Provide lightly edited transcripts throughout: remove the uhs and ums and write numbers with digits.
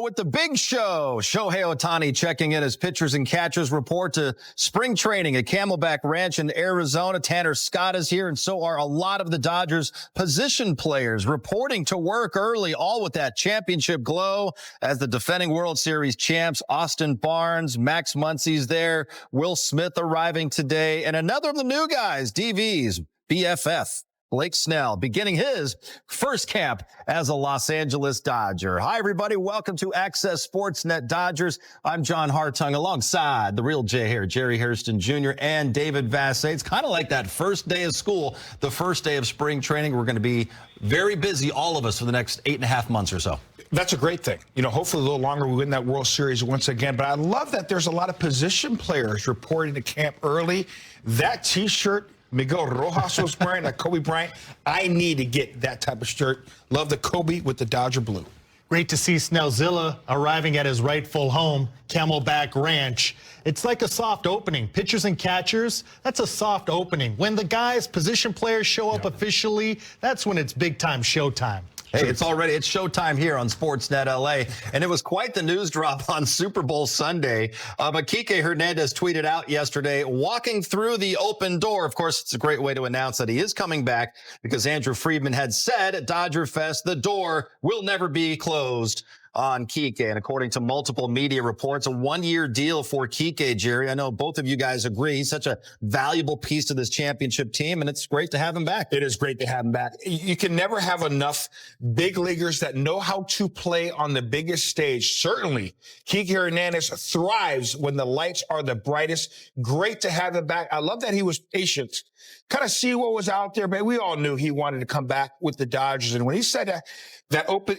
With the big show, Shohei Ohtani checking in as pitchers and catchers report to spring training at Camelback Ranch in Arizona. Tanner Scott is here, and so are a lot of the Dodgers position players reporting to work early, all with that championship glow as the defending World Series champs. Austin Barnes, Max Muncy's there, Will Smith arriving today, and another of the new guys, DV's BFF. Blake Snell beginning his first camp as a Los Angeles Dodger. Hi, everybody. Welcome to Access Sportsnet Dodgers. I'm John Hartung alongside the real Jay here, Jerry Hairston Jr. and David Vassay. It's kind of like that first day of school, the first day of spring training. We're going to be very busy, all of us, for the next 8.5 months or so. That's a great thing. You know, hopefully a little longer we win that World Series once again. But I love that there's a lot of position players reporting to camp early. That T-shirt Miguel Rojas was wearing, like Kobe Bryant. I need to get that type of shirt. Love the Kobe with the Dodger blue. Great to see Snellzilla arriving at his rightful home, Camelback Ranch. It's like a soft opening. Pitchers and catchers, that's a soft opening. When the guys, position players show up officially, that's when it's big-time showtime. Hey, it's showtime here on Sportsnet LA, and it was quite the news drop on Super Bowl Sunday. But Kiké Hernandez tweeted out yesterday, walking through the open door. Of course, it's a great way to announce that he is coming back because Andrew Friedman had said at Dodger Fest, the door will never be closed on Kiké. And according to multiple media reports, a one-year deal for Kiké, Jerry. I know both of you guys agree. He's such a valuable piece to this championship team, and it's great to have him back. It is great to have him back. You can never have enough big leaguers that know how to play on the biggest stage. Certainly, Kiké Hernandez thrives when the lights are the brightest. Great to have him back. I love that he was patient, kind of see what was out there, but we all knew he wanted to come back with the Dodgers. And when he said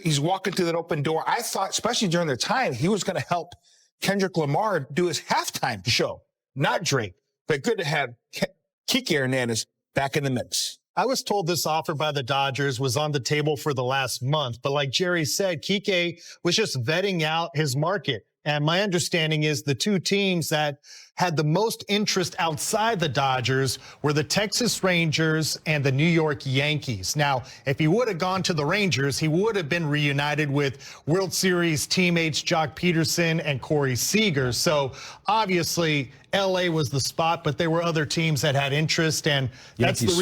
he's walking through that open door, I thought, especially during the time, he was going to help Kendrick Lamar do his halftime show, not Drake. But good to have Kiké Hernandez back in the mix. I was told this offer by the Dodgers was on the table for the last month, but like Jerry said, Kiké was just vetting out his market. And my understanding is the two teams that had the most interest outside the Dodgers were the Texas Rangers and the New York Yankees. Now, if he would have gone to the Rangers, he would have been reunited with World Series teammates Jock Peterson and Corey Seager. So obviously, LA was the spot, but there were other teams that had interest, and that's the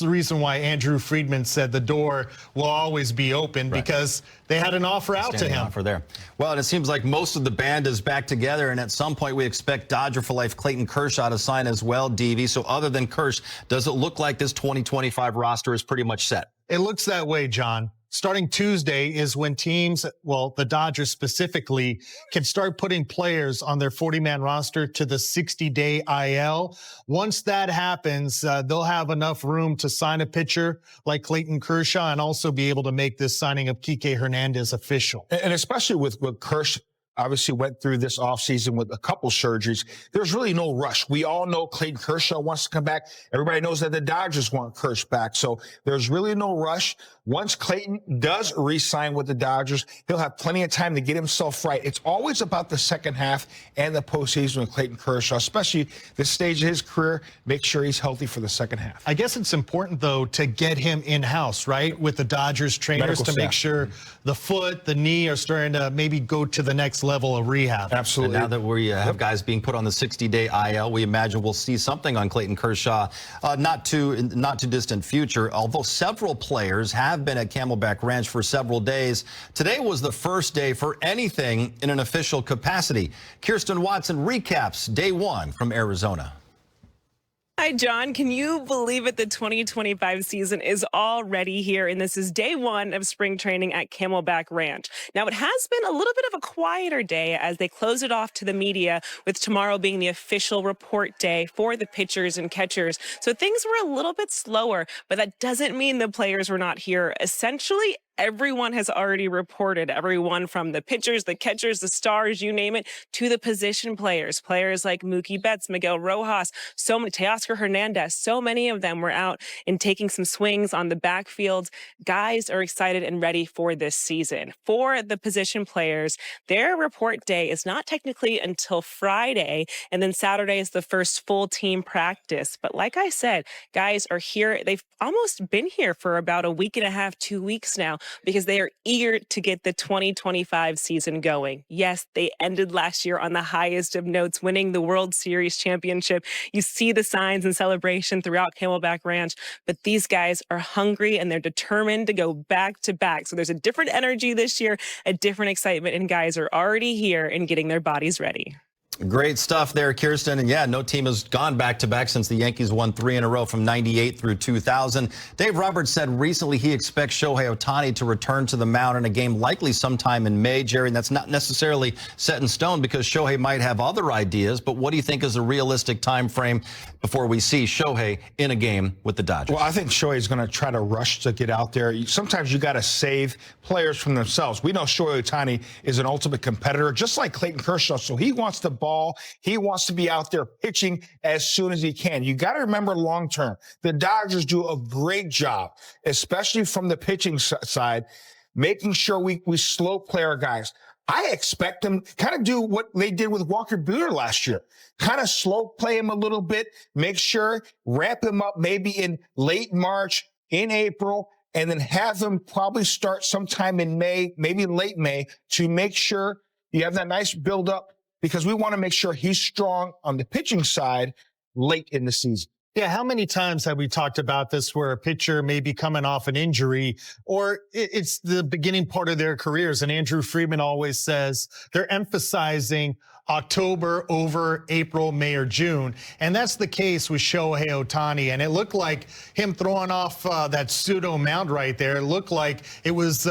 reason why Andrew Friedman said the door will always be open, because they had an offer out to him. Offer there. Well, and it seems like most of the band is back together, and at some point we expect Dodger for life Clayton Kershaw to sign as well, DV. So other than Kersh, does it look like this 2025 roster is pretty much set? It looks that way, John. Starting Tuesday is when teams, well, the Dodgers specifically, can start putting players on their 40-man roster to the 60-day IL. Once that happens, they'll have enough room to sign a pitcher like Clayton Kershaw and also be able to make this signing of Kiké Hernandez official. And especially with Kersh, obviously went through this offseason with a couple surgeries. There's really no rush. We all know Clayton Kershaw wants to come back. Everybody knows that the Dodgers want Kersh back. So there's really no rush. Once Clayton does re-sign with the Dodgers, he'll have plenty of time to get himself right. It's always about the second half and the postseason with Clayton Kershaw, especially this stage of his career. Make sure he's healthy for the second half. I guess it's important, though, to get him in-house, right, with the Dodgers trainers to make sure the foot, the knee are starting to maybe go to the next level of rehab. Absolutely. And now that we have guys being put on the 60-day IL, we imagine we'll see something on Clayton Kershaw not too distant future, although several players have been at Camelback Ranch for several days. Today was the first day for anything in an official capacity. Kirsten Watson recaps day one from Arizona. Hi, John. Can you believe it? The 2025 season is already here, and this is day one of spring training at Camelback Ranch. Now, it has been a little bit of a quieter day as they close it off to the media, with tomorrow being the official report day for the pitchers and catchers. So things were a little bit slower, but that doesn't mean the players were not here. Essentially, everyone has already reported, everyone from the pitchers, the catchers, the stars, you name it, to the position players. Players like Mookie Betts, Miguel Rojas, Teoscar Hernandez, so many of them were out and taking some swings on the backfield. Guys are excited and ready for this season. For at the position players, their report day is not technically until Friday, and then Saturday is the first full team practice. But like I said, guys are here. They've almost been here for about a week and a half, 2 weeks now, because they are eager to get the 2025 season going. Yes, they ended last year on the highest of notes, winning the World Series championship. You see the signs and celebration throughout Camelback Ranch, but these guys are hungry and they're determined to go back to back. So there's a different energy this year, a different excitement, and guys are already here and getting their bodies ready. Great stuff there, Kirsten. And yeah, no team has gone back-to-back since the Yankees won 3 in a row from 98 through 2000. Dave Roberts said recently he expects Shohei Ohtani to return to the mound in a game likely sometime in May. Jerry, and that's not necessarily set in stone because Shohei might have other ideas. But what do you think is a realistic time frame before we see Shohei in a game with the Dodgers? Well, I think Shohei is going to try to rush to get out there. Sometimes you got to save players from themselves. We know Shohei Ohtani is an ultimate competitor, just like Clayton Kershaw. So he wants the ball. He wants to be out there pitching as soon as he can. You got to remember long term, the Dodgers do a great job, especially from the pitching side, making sure we slow play our guys. I expect them kind of do what they did with Walker Buehler last year. Kind of slow play him a little bit, make sure, ramp him up maybe in late March, in April, and then have them probably start sometime in May, maybe late May, to make sure you have that nice build up, because we want to make sure he's strong on the pitching side late in the season. Yeah, how many times have we talked about this where a pitcher may be coming off an injury or it's the beginning part of their careers? And Andrew Friedman always says they're emphasizing October over April, May, or June. And that's the case with Shohei Ohtani. And it looked like him throwing off that pseudo mound right there. It looked like it was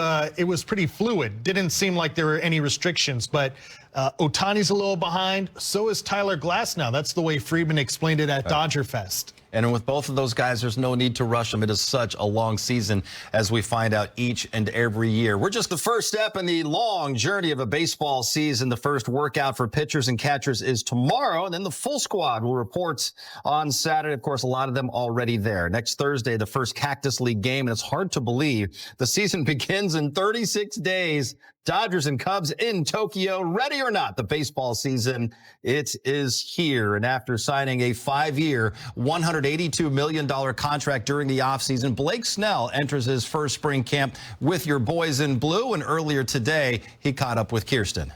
pretty fluid. Didn't seem like there were any restrictions, but Ohtani's a little behind. So is Tyler Glasnow. That's the way Friedman explained it at Dodger Fest. And with both of those guys, there's no need to rush them. It is such a long season, as we find out each and every year. We're just the first step in the long journey of a baseball season. The first workout for pitchers and catchers is tomorrow, and then the full squad will report on Saturday. Of course, a lot of them already there. Next Thursday, the first Cactus League game, and it's hard to believe the season begins in 36 days. Dodgers and Cubs in Tokyo. Ready or not, the baseball season, it is here. And after signing a 5-year, $182 million contract during the offseason, Blake Snell enters his first spring camp with your boys in blue. And earlier today, he caught up with Kirsten.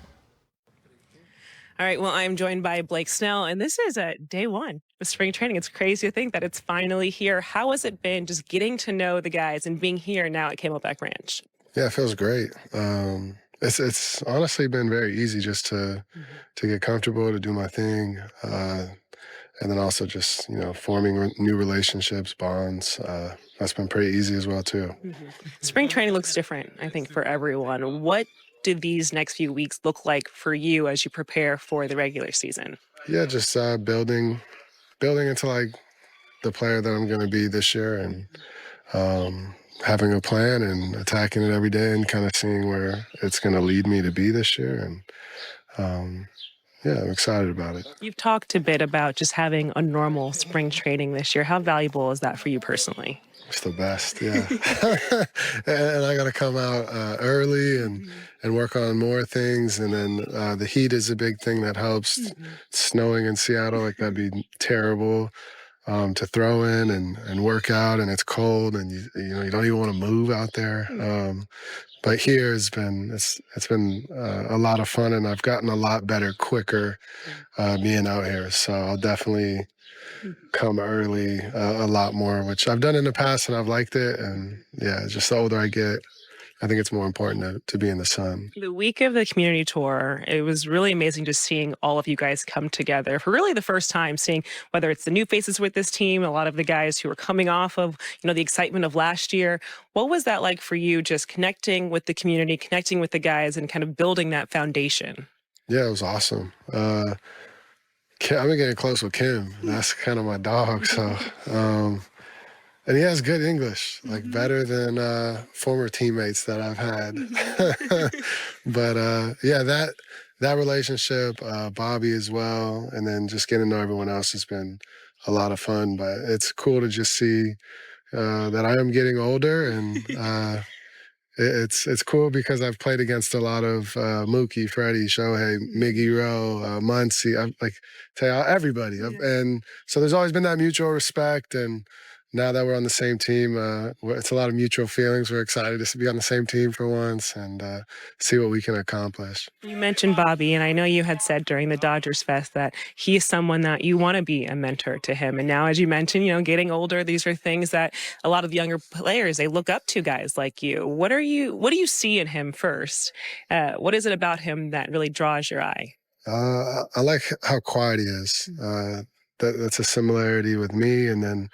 All right, well, I'm joined by Blake Snell, and this is day one of spring training. It's crazy to think that it's finally here. How has it been just getting to know the guys and being here now at Camelback Ranch? Yeah, it feels great. It's honestly been very easy just to get comfortable, to do my thing, and then also just forming new relationships, bonds. That's been pretty easy as well too. Spring training looks different, I think, for everyone. What do these next few weeks look like for you as you prepare for the regular season? Yeah, just building into like the player that I'm going to be this year, and having a plan and attacking it every day and kind of seeing where it's going to lead me to be this year. And yeah, I'm excited about it. You've talked a bit about just having a normal spring training this year. How valuable is that for you personally? It's the best, yeah. And I got to come out early and work on more things. And then the heat is a big thing that helps. Snowing in Seattle, like that'd be terrible. To throw in and work out, and it's cold, and you don't even want to move out there. But here it's been a lot of fun, and I've gotten a lot better quicker being out here. So I'll definitely come early a lot more, which I've done in the past, and I've liked it. And yeah, just the older I get, I think it's more important to be in the sun. The week of the community tour, it was really amazing just seeing all of you guys come together for really the first time, seeing whether it's the new faces with this team, a lot of the guys who are coming off of, the excitement of last year. What was that like for you, just connecting with the community, connecting with the guys, and kind of building that foundation? Yeah, it was awesome. I've been getting close with Kim. That's kind of my dog. So, and he has good English, like better than former teammates that I've had. But yeah, that relationship, Bobby as well, and then just getting to know everyone else has been a lot of fun. But it's cool to just see that I am getting older, and it's cool because I've played against a lot of Mookie, Freddie, Shohei, Miggy Rowe, Muncy. I'm like tell you everybody, and so there's always been that mutual respect. And now that we're on the same team, it's a lot of mutual feelings. We're excited to be on the same team for once and see what we can accomplish. You mentioned Bobby, and I know you had said during the Dodgers Fest that he's someone that you want to be a mentor to him. And now, as you mentioned, getting older, these are things that a lot of the younger players, they look up to guys like you. What do you see in him first? What is it about him that really draws your eye? I like how quiet he is. That's a similarity with me. And then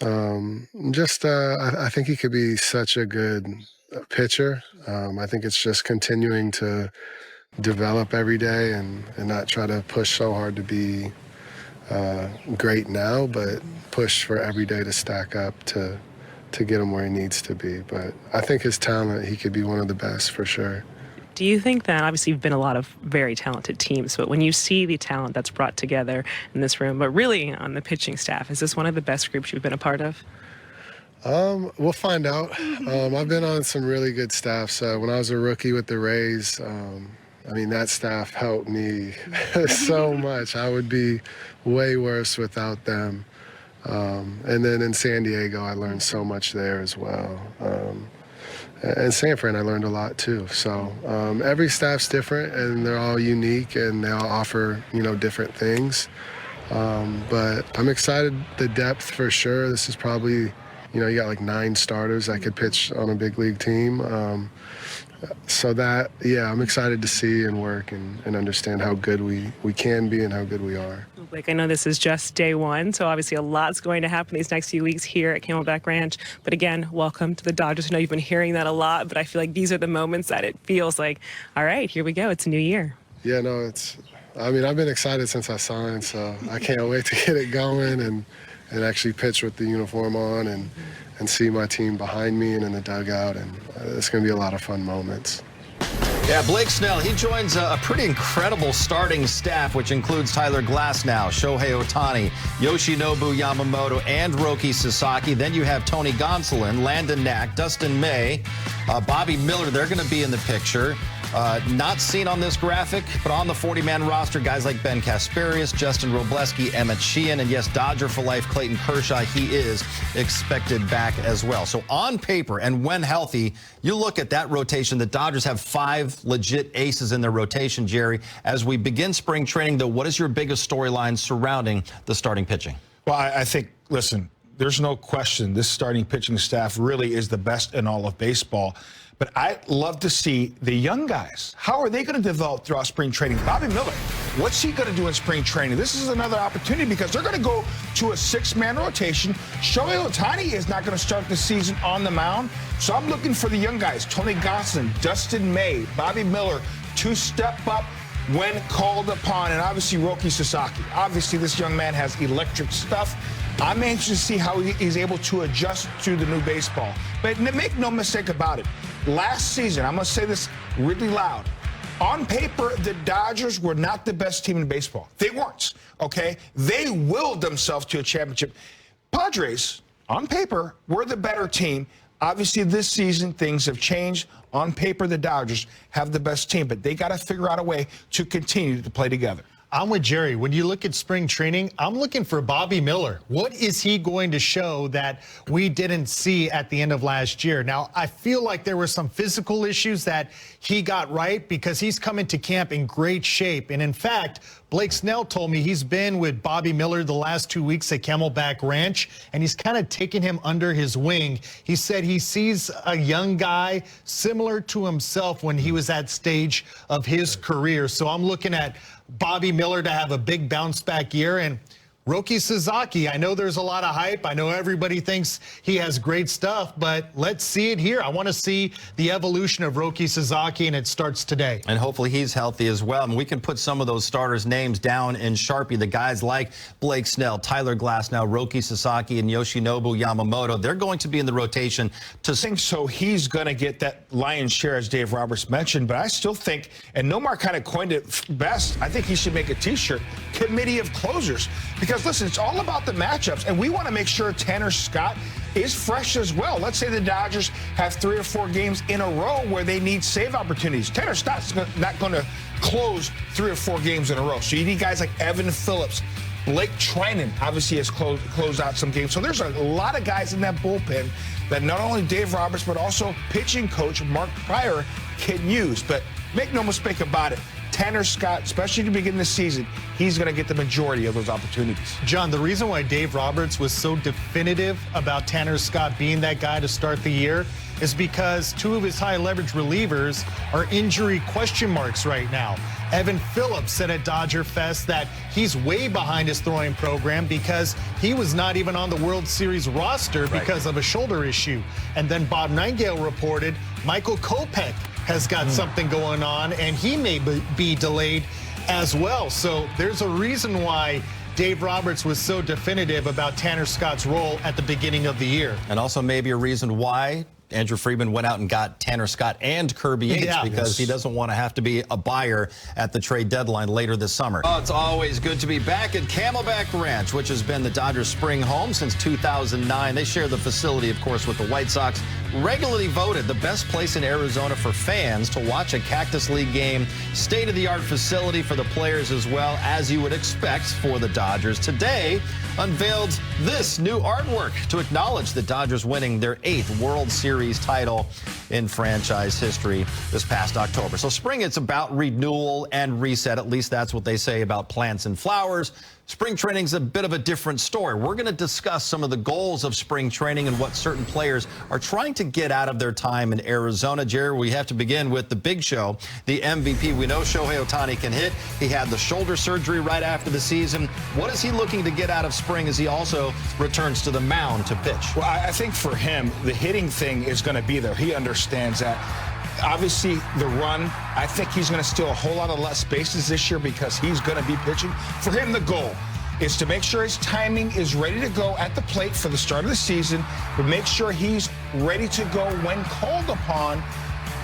I think he could be such a good pitcher. I think it's just continuing to develop every day and not try to push so hard to be great now, but push for every day to stack up to get him where he needs to be. But I think his talent, he could be one of the best for sure. Do you think that, obviously you've been a lot of very talented teams, but when you see the talent that's brought together in this room, but really on the pitching staff, is this one of the best groups you've been a part of? We'll find out. I've been on some really good staffs. When I was a rookie with the Rays, that staff helped me so much. I would be way worse without them. And then in San Diego, I learned so much there as well. And San Fran, I learned a lot too. So every staff's different, and they're all unique, and they all offer, different things. But I'm excited, the depth for sure. This is probably, you got like 9 starters that could pitch on a big league team. So that, I'm excited to see and work and understand how good we can be and how good we are. Blake, I know this is just day one, so obviously a lot's going to happen these next few weeks here at Camelback Ranch. But again, welcome to the Dodgers. I know you've been hearing that a lot, but I feel like these are the moments that it feels like, all right, here we go. It's a new year. Yeah, no, I've been excited since I signed, so I can't wait to get it going and actually pitch with the uniform on and see my team behind me and in the dugout, and it's going to be a lot of fun moments. Yeah, Blake Snell, he joins a pretty incredible starting staff, which includes Tyler Glasnow, Shohei Ohtani, Yoshinobu Yamamoto, and Roki Sasaki. Then you have Tony Gonsolin, Landon Knack, Dustin May, Bobby Miller. They're going to be in the picture. Not seen on this graphic, but on the 40-man roster, guys like Ben Kasparius, Justin Robleski, Emmett Sheehan, and yes, Dodger for life, Clayton Kershaw. He is expected back as well. So on paper and when healthy, you look at that rotation. The Dodgers have 5 legit aces in their rotation, Jerry. As we begin spring training, though, what is your biggest storyline surrounding the starting pitching? Well, I think, listen, there's no question this starting pitching staff really is the best in all of baseball. But I love to see the young guys. How are they going to develop throughout spring training? Bobby Miller, what's he going to do in spring training? This is another opportunity because they're going to go to a 6-man rotation. Shohei Ohtani is not going to start the season on the mound. So I'm looking for the young guys, Tony Gonsolin, Dustin May, Bobby Miller, to step up when called upon, and obviously Roki Sasaki. Obviously, this young man has electric stuff. I'm anxious to see how he's able to adjust to the new baseball. But make no mistake about it. Last season, I'm going to say this really loud. On paper, the Dodgers were not the best team in baseball. They weren't, okay? They willed themselves to a championship. Padres, on paper, were the better team. Obviously, this season, things have changed. On paper, the Dodgers have the best team, but they got to figure out a way to continue to play together. I'm with Jerry. When you look at spring training, I'm looking for Bobby Miller. What is he going to show that we didn't see at the end of last year? Now, I feel like there were some physical issues that he got right because he's coming to camp in great shape. And in fact, Blake Snell told me he's been with Bobby Miller the last 2 weeks at Camelback Ranch, and he's kind of taken him under his wing. He said he sees a young guy similar to himself when he was at stage of his career. So I'm looking at Bobby Miller to have a big bounce back year, and Roki Sasaki, I know there's a lot of hype. I know everybody thinks he has great stuff, but let's see it here. I want to see the evolution of Roki Sasaki, and it starts today. And hopefully he's healthy as well. And we can put some of those starters' names down in Sharpie. The guys like Blake Snell, Tyler Glasnow, Roki Sasaki, and Yoshinobu Yamamoto, they're going to be in the rotation to... I think so. He's going to get that lion's share, as Dave Roberts mentioned, but I still think, and Nomar kind of coined it best, I think he should make a T-shirt, Committee of Closers, because listen, it's all about the matchups, and we want to make sure Tanner Scott is fresh as well. Let's say the Dodgers have 3 or 4 games in a row where they need save opportunities. Tanner Scott's not going to close 3 or 4 games in a row. So you need guys like Evan Phillips. Blake Trinan obviously has closed out some games. So there's a lot of guys in that bullpen that not only Dave Roberts, but also pitching coach Mark Pryor can use. But make no mistake about it, Tanner Scott, especially to begin the season, he's going to get the majority of those opportunities. John, the reason why Dave Roberts was so definitive about Tanner Scott being that guy to start the year is because 2 of his high leverage relievers are injury question marks right now. Evan Phillips said at Dodger Fest that he's way behind his throwing program because he was not even on the World Series roster because of a shoulder issue. And then Bob Nightingale reported Michael Kopech has got something going on, and he may be delayed as well. So there's a reason why Dave Roberts was so definitive about Tanner Scott's role at the beginning of the year. And also maybe a reason why Andrew Friedman went out and got Tanner Scott and Kirby Yates because he doesn't want to have to be a buyer at the trade deadline later this summer. Oh, it's always good to be back at Camelback Ranch, which has been the Dodgers' spring home since 2009. They share the facility, of course, with the White Sox. Regularly voted the best place in Arizona for fans to watch a Cactus League game. State-of-the-art facility for the players as well, as you would expect for the Dodgers. Today unveiled this new artwork to acknowledge the Dodgers winning their 8th World Series title in franchise history this past October. So spring, it's about renewal and reset. At least that's what they say about plants and flowers. Spring training's a bit of a different story. We're going to discuss some of the goals of spring training and what certain players are trying to get out of their time in Arizona. Jerry, we have to begin with the big show, the MVP. We know Shohei Ohtani can hit. He had the shoulder surgery right after the season. What is he looking to get out of spring as he also returns to the mound to pitch? Well, I think for him, the hitting thing is going to be there. He understands that. Obviously, the run, I think he's going to steal a whole lot of less bases this year because he's going to be pitching. For him, the goal is to make sure his timing is ready to go at the plate for the start of the season, but make sure he's ready to go when called upon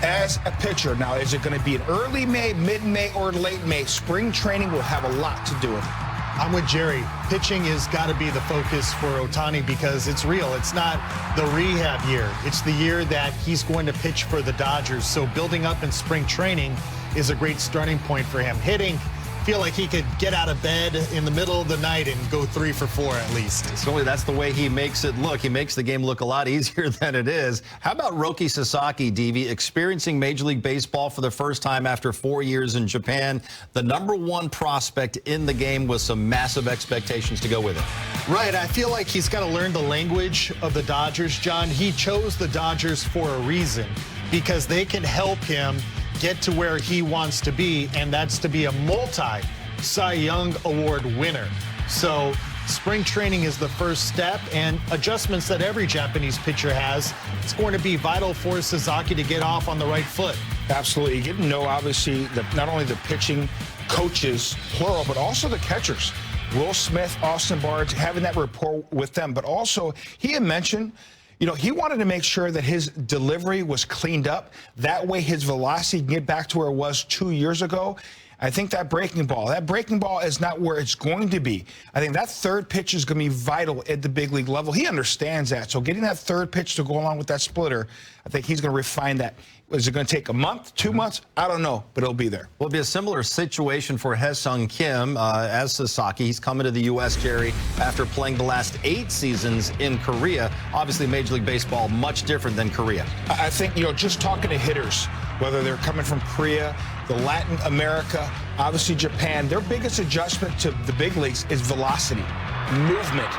as a pitcher. Now, is it going to be in early May, mid-May, or late May? Spring training will have a lot to do with it. I'm with Jerry. Pitching has got to be the focus for Ohtani because it's real. It's not the rehab year. It's the year that he's going to pitch for the Dodgers. So building up in spring training is a great starting point for him. Hitting, feel like he could get out of bed in the middle of the night and go 3 for 4 at least. So that's the way he makes it look. He makes the game look a lot easier than it is. How about Roki Sasaki, DV, experiencing Major League Baseball for the first time after 4 years in Japan? The #1 prospect in the game with some massive expectations to go with it. Right. I feel like he's got to learn the language of the Dodgers, John. He chose the Dodgers for a reason because they can help him get to where he wants to be, and that's to be a multi-Cy Young Award winner. So spring training is the first step, and adjustments that every Japanese pitcher has. It's going to be vital for Sasaki to get off on the right foot. Absolutely. You get to know, obviously, not only the pitching coaches, plural, but also the catchers. Will Smith, Austin Barnes, having that rapport with them. But also, he had mentioned, you know, he wanted to make sure that his delivery was cleaned up. That way his velocity can get back to where it was 2 years ago. I think that breaking ball is not where it's going to be. I think that third pitch is going to be vital at the big league level. He understands that. So getting that third pitch to go along with that splitter, I think he's going to refine that. Is it going to take a month, 2 months? I don't know, but it'll be there. Will be a similar situation for Hae-Sung Kim as Sasaki. He's coming to the U.S., Jerry, after playing the last 8 seasons in Korea. Obviously, Major League Baseball, much different than Korea. I think, you know, just talking to hitters, whether they're coming from Korea, the Latin America, obviously Japan, their biggest adjustment to the big leagues is velocity, movement.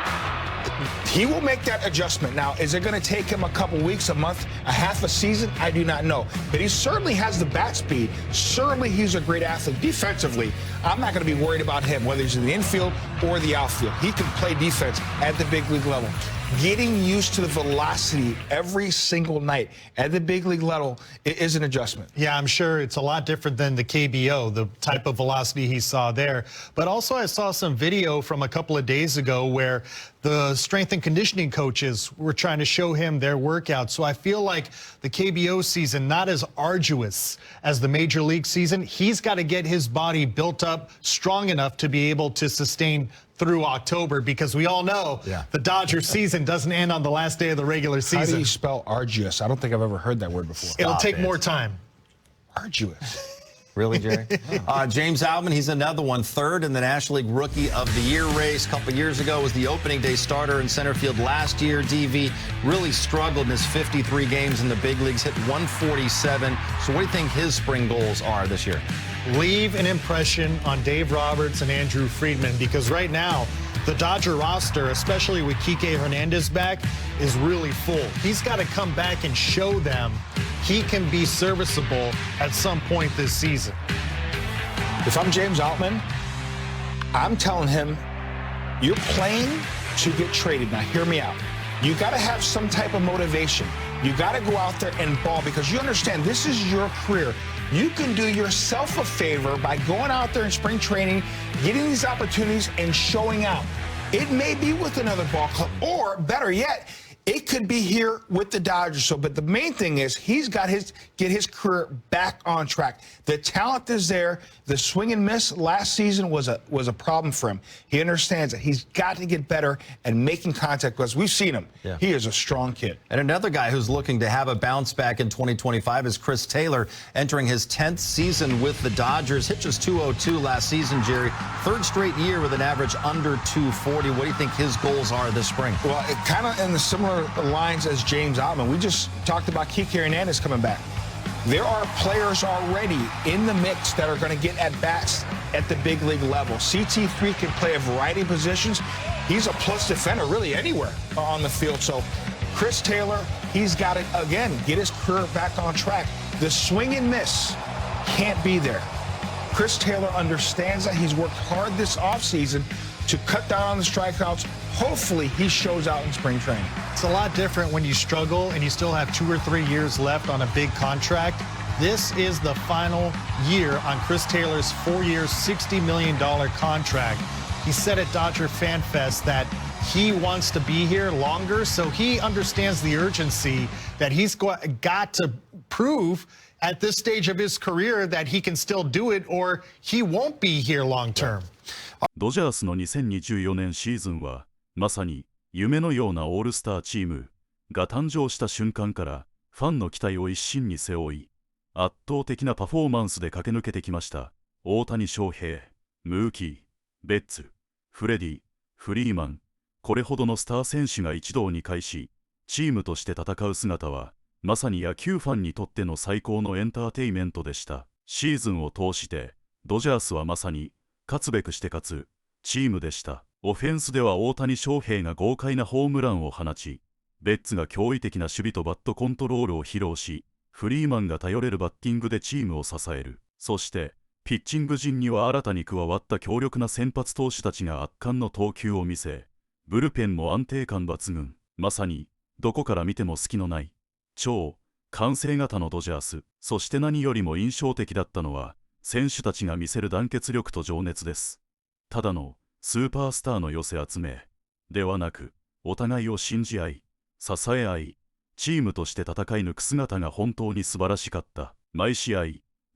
He will make that adjustment. Now, is it going to take him a couple weeks, a month, a half a season? I do not know. But he certainly has the bat speed. Certainly he's a great athlete. Defensively, I'm not going to be worried about him, whether he's in the infield or the outfield. He can play defense at the big league level. Getting used to the velocity every single night at the big league level is an adjustment. Yeah, I'm sure it's a lot different than the KBO, the type of velocity he saw there. But also I saw some video from a couple of days ago where the strength and conditioning coaches were trying to show him their workouts. So I feel like the KBO season, not as arduous as the major league season. He's got to get his body built up strong enough to be able to sustain through October, because we all know the Dodgers season doesn't end on the last day of the regular season. How do you spell arduous? I don't think I've ever heard that word before. It'll take more time. Arduous. Really, Jerry? James Outman, he's another one, third in the National League Rookie of the Year race. A couple years ago was the opening day starter in center field last year. DV really struggled in his 53 games in the big leagues, hit 147. So what do you think his spring goals are this year? Leave an impression on Dave Roberts and Andrew Friedman, because right now the Dodger roster, especially with Kiké Hernandez back, is really full. He's got to come back and show them he can be serviceable at some point this season. If I'm James Outman, I'm telling him, you're playing to get traded. Now, hear me out. You got to have some type of motivation. You got to go out there and ball, because you understand this is your career. You can do yourself a favor by going out there in spring training, getting these opportunities and showing out. It may be with another ball club, or better yet, it could be here with the Dodgers. So, but the main thing is he's got get his career back on track. The talent is there. The swing and miss last season was a problem for him. He understands that he's got to get better and making contact, because we've seen him. Yeah. He is a strong kid. And another guy who's looking to have a bounce back in 2025 is Chris Taylor, entering his 10th season with the Dodgers. Hit just 202 last season, Jerry. Third straight year with an average under 240. What do you think his goals are this spring? Well, it kind of in the similar lines as James Outman. We just talked about Kiké Hernandez coming back. There are players already in the mix that are going to get at-bats at the big league level. CT3 can play a variety of positions. He's a plus defender really anywhere on the field. So Chris Taylor, he's got to, again, get his career back on track. The swing and miss can't be there. Chris Taylor understands that. He's worked hard this offseason to cut down on the strikeouts. Hopefully he shows out in spring training. It's a lot different when you struggle and you still have 2 or 3 years left on a big contract. This is the final year on Chris Taylor's 4-year, $60 million contract. He said at Dodger Fan Fest that he wants to be here longer, so he understands the urgency that he's got to prove at this stage of his career that he can still do it, or he won't be here long term. ドジャースの2024年シーズンはまさに夢のようなオールスターチームが誕生した瞬間からファンの期待を一身に背負い、圧倒的なパフォーマンスで駆け抜けてきました大谷翔平、ムーキー、ベッツ、フレディ、フリーマン、これほどのスター選手が一堂に会し、チームとして戦う姿はまさに野球ファンにとっての最高のエンターテイメントでした。シーズンを通してドジャースはまさに勝つべくして勝つチームでした。オフェンスでは大谷翔平が豪快なホームランを放ち、ベッツが驚異的な守備とバットコントロールを披露し、フリーマンが頼れるバッティングでチームを支える。そしてピッチング陣には新たに加わった強力な先発投手たちが圧巻の投球を見せ、ブルペンも安定感抜群。まさにどこから見ても隙のない超完成型のドジャース。そして何よりも印象的だったのは選手たちが見せる団結力と情熱です。ただのスーパースターの寄せ集めではなく、お互いを信じ合い、支え合い、チームとして戦い抜く姿が本当に素晴らしかった。毎試合、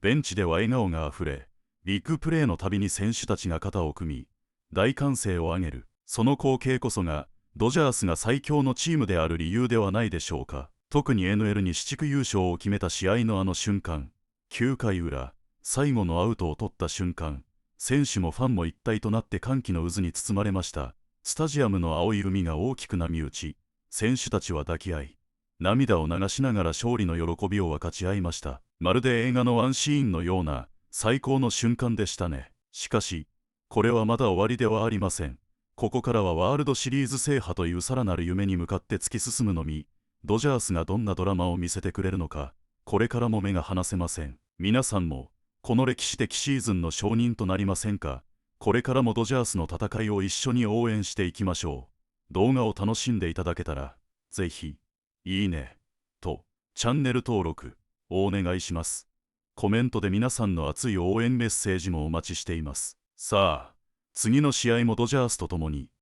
ベンチでは笑顔があふれ、ビッグプレーのたびに選手たちが肩を組み、大歓声を上げる。その光景こそが、ドジャースが最強のチームである理由ではないでしょうか。特に NL 西地区優勝を決めた試合のあの瞬間、9回裏、最後のアウトを取った瞬間、選手もファンも一体となって歓喜の渦に包まれました。スタジアムの青い海が大きく波打ち、選手たちは抱き合い、涙を流しながら勝利の喜びを分かち合いました。まるで映画のワンシーンのような最高の瞬間でしたね。しかし、これはまだ終わりではありません。ここからはワールドシリーズ制覇というさらなる夢に向かって突き進むのみ、ドジャースがどんなドラマを見せてくれるのか、これからも目が離せません。皆さんも、この歴史的シーズンの証人となりませんか。これからもドジャースの戦いを一緒に応援していきましょう。動画を楽しんでいただけたら、ぜひ、いいね、と、チャンネル登録、をお願いします。コメントで皆さんの熱い応援メッセージもお待ちしています。さあ、次の試合もドジャースと共に、